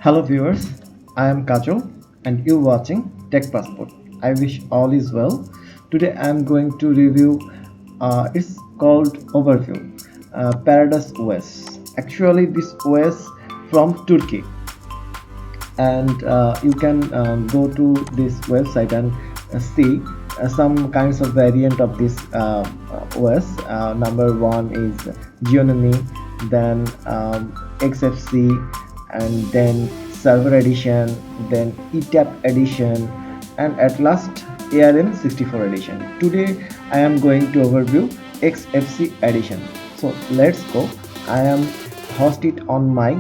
Hello viewers, I am Kajol and you're watching TechPassport. I wish all is well. Today I am going to review, it's called Overview, Pardus OS. Actually this OS from Turkey, and you can go to this website and see some kinds of variant of this OS. Number one is Geonomy, then Xfce, and then Server Edition, then ETAP Edition, and at last ARM64 Edition. Today I am going to overview Xfce Edition. So let's go. I am host it on my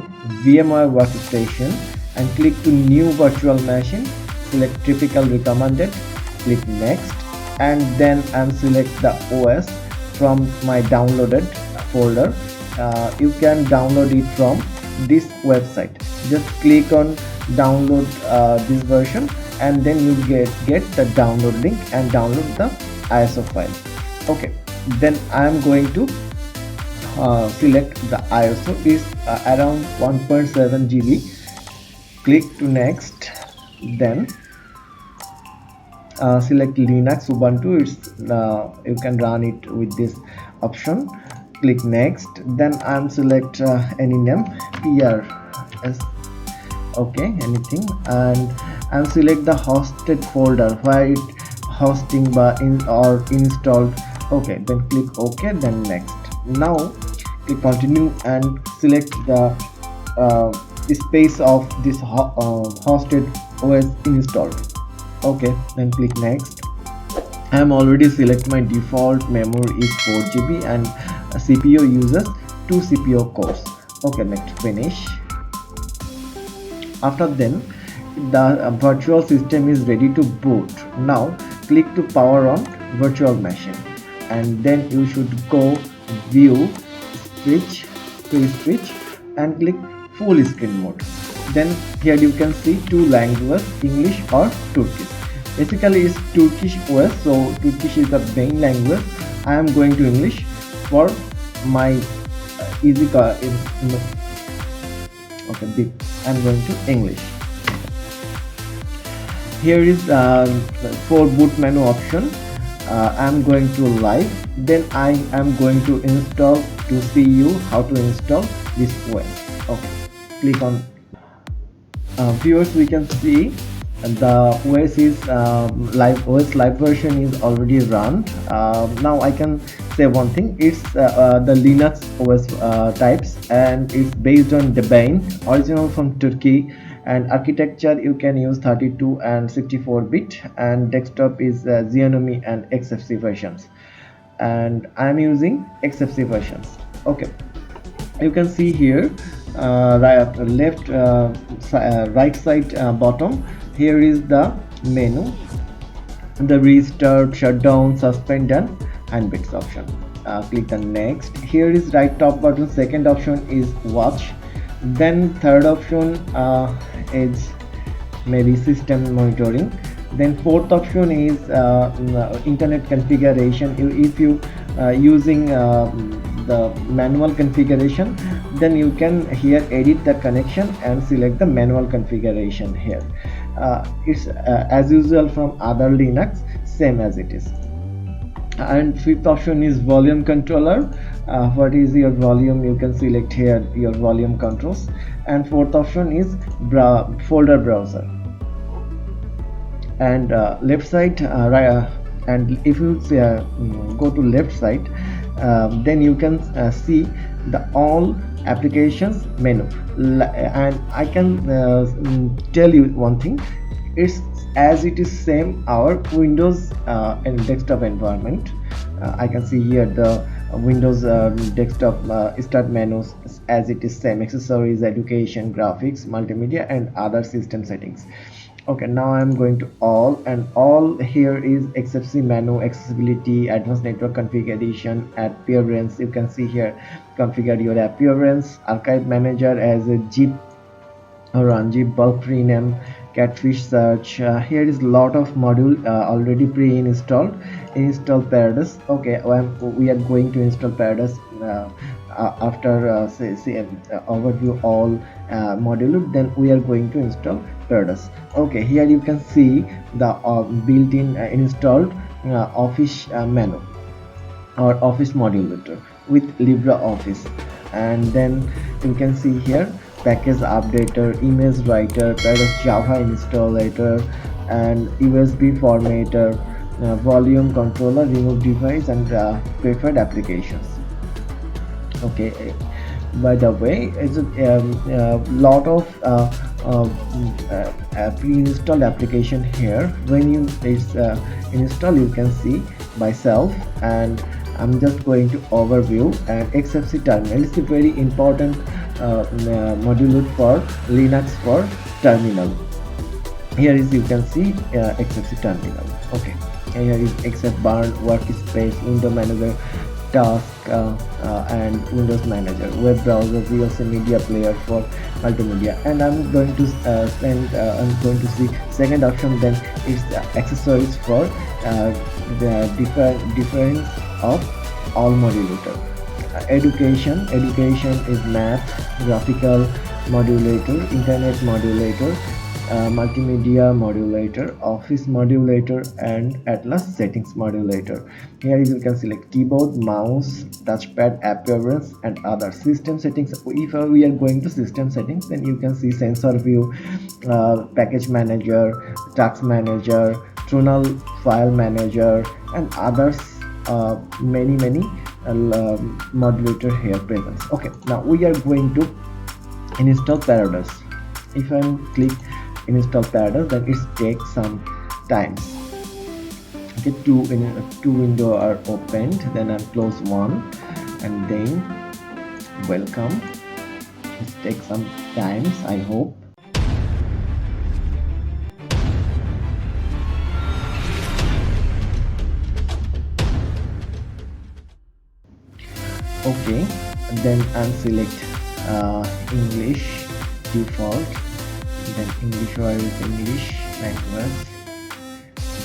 VMware Workstation and click to new virtual machine, select typical recommended, click next, and then I'm select the OS from my downloaded folder. You can download it from this website. Just click on download this version, and then you get the download link and download the ISO file. Okay, then I am going to select the ISO is around 1.7 GB. Click to next, then select Linux Ubuntu. It's you can run it with this option. Click next, then I'm select any name, PRS, okay, anything, and I'm select the hosted folder where it hosting by in or installed. Okay, then click OK, then next. Now click continue and select the space of this hosted OS installed. Okay, then click next. I am already select my default memory is 4 GB and CPU uses 2 CPU cores. Okay, next finish. After then the virtual system is ready to boot. Now click to power on virtual machine, and then you should go view switch and click full screen mode. Then here you can see two languages, English or Turkish. Basically it's Turkish OS, so Turkish is the main language. I am going to English for my easy okay, I'm going to English. Here is for boot menu option. I'm going to live, then I am going to install to see you how to install this OS. Okay, click on viewers. We can see the OS is OS live version is already run. Now I can say one thing, it's the Linux OS types, and it's based on Debian, original from Turkey, and architecture you can use 32 and 64-bit, and desktop is Xeonomy and Xfce versions, and I'm using Xfce versions. Okay, you can see here right side bottom, here is the menu, the restart, shutdown, suspend, and bits option. Click the next. Here is right top button, second option is watch, then third option is maybe system monitoring, then fourth option is internet configuration. If you using the manual configuration, then you can here edit the connection and select the manual configuration here. It's as usual from other Linux, same as it is. And fifth option is volume controller. What is your volume? You can select here your volume controls. And fourth option is folder browser. And left side, and if you go to left side, then you can see the all applications menu, and I can tell you one thing, it's as it is same our Windows and desktop environment. I can see here the Windows desktop start menus as it is same, accessories, education, graphics, multimedia, and other system settings. Okay, now I'm going to all, and all here is Xfce menu, accessibility, advanced network configuration, appearance. You can see here configure your appearance, archive manager as a zip or unzip, bulk rename, catfish search. Here is lot of module already pre-installed. Install Pardus. Okay, we are going to install Pardus. after overview all module, then we are going to install Pardus. Okay, here you can see the built-in installed Office menu or Office modulator with LibreOffice. And then you can see here package updater, image writer, Pardus Java installer, and USB formatter, volume controller, remove device, and preferred applications. Okay, by the way, it's a lot of pre-installed application here. When you install, you can see by self, and I'm just going to overview. And Xfce terminal is a very important module for Linux for terminal. Here is, you can see Xfce terminal. Okay, here is Xfce Burn, Workspace, Window Manager, Task, and Windows Manager, web browser, VLC media player for multimedia. And I'm going to I'm going to see second option. Then it's accessories for the difference of all modulator. Education is math, graphical modulator, internet modulator, multimedia modulator, office modulator, and at last settings modulator. Here you can select keyboard, mouse, touchpad, appearance, and other system settings. If we are going to system settings, then you can see sensor view, package manager, task manager, tonal file manager, and others, many modulator here present. Okay, now we are going to install Pardus. If I click install Pardus, then it takes some time. Okay, two windows are opened, then I close one, and then welcome. It takes some times, I hope. Okay, and then unselect English default, then English, where is English language,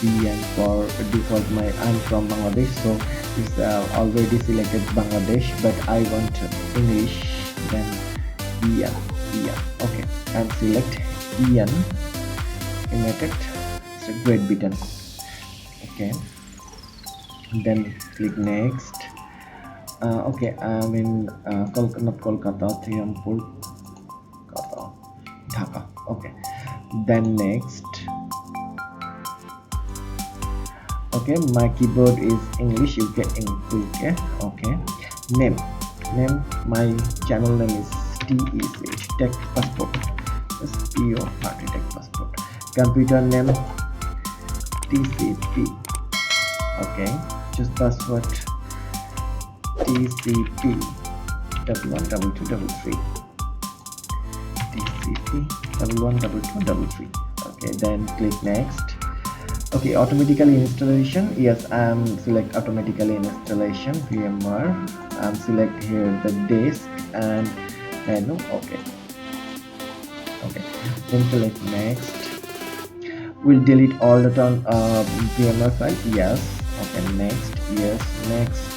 BN for default. I'm from Bangladesh, so it's already selected Bangladesh, but I want English. Then EN. Okay, and select EN, United Great Britain. Okay, then click next. Okay, I'm in not Kolkata, Triampur, Dhaka. Okay, then next. Okay, my keyboard is English, UK in UK. Okay, name, my channel name is TechPassport, TechPassport. Computer name TCP. Okay, choose password TCP 112233. TCP 112233. Okay, then click next. Okay, automatically installation. Yes, I'm select automatically installation VMware. I'm select here the disk and menu. Okay, then select next. We'll delete all the VMware file. Yes. Okay, next. Yes, next.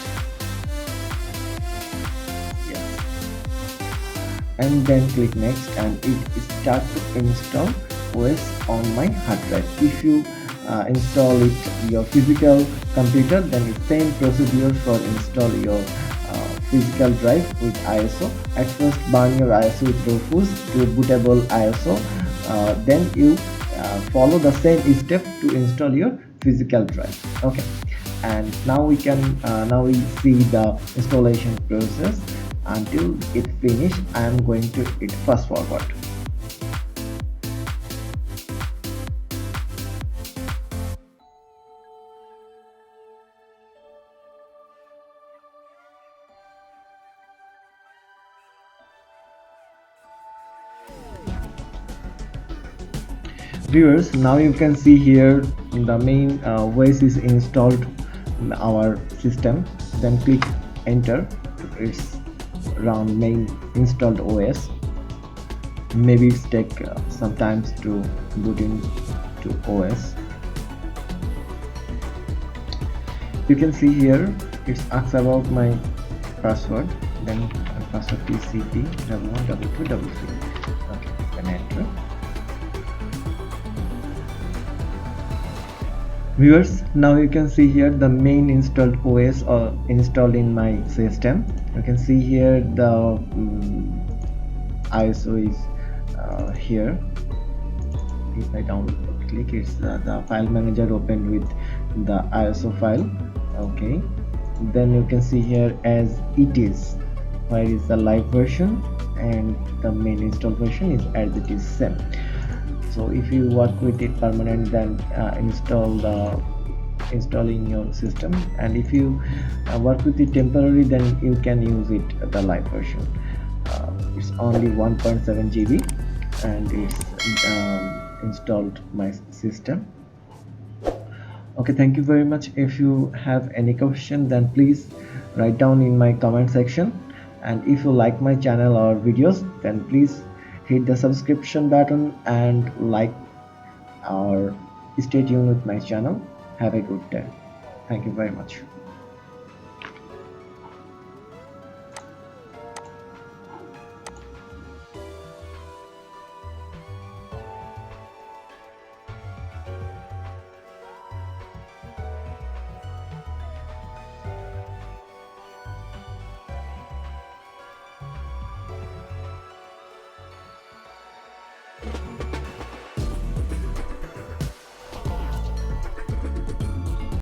And then click next, and it start to install OS on my hard drive. If you install it your physical computer, then it's same procedure for install your physical drive with ISO. At first burn your ISO with Rufus to bootable ISO, then you follow the same step to install your physical drive. Okay, and now we can now we see the installation process. Until it finished, I am going to hit fast forward. Viewers, now you can see here the main OS is installed in our system. Then click enter. It's run main installed OS. Maybe it's take some time to boot into OS. You can see here it asks about my password. then password TCP /1/2/3. Okay, then enter. Viewers, now you can see here the main installed OS or installed in my system. You can see here the ISO is here. If I download click, it's the file manager opened with the ISO file. Okay, then you can see here as it is, where is the live version and the main install version is as it is same. So if you work with it permanent, then install in your system, and if you work with it temporary, then you can use it the live version. It's only 1.7 GB and it's installed my system. Okay, thank you very much. If you have any question, then please write down in my comment section, and if you like my channel or videos, then please hit the subscription button and like or stay tuned with my channel. Have a good day. Thank you very much.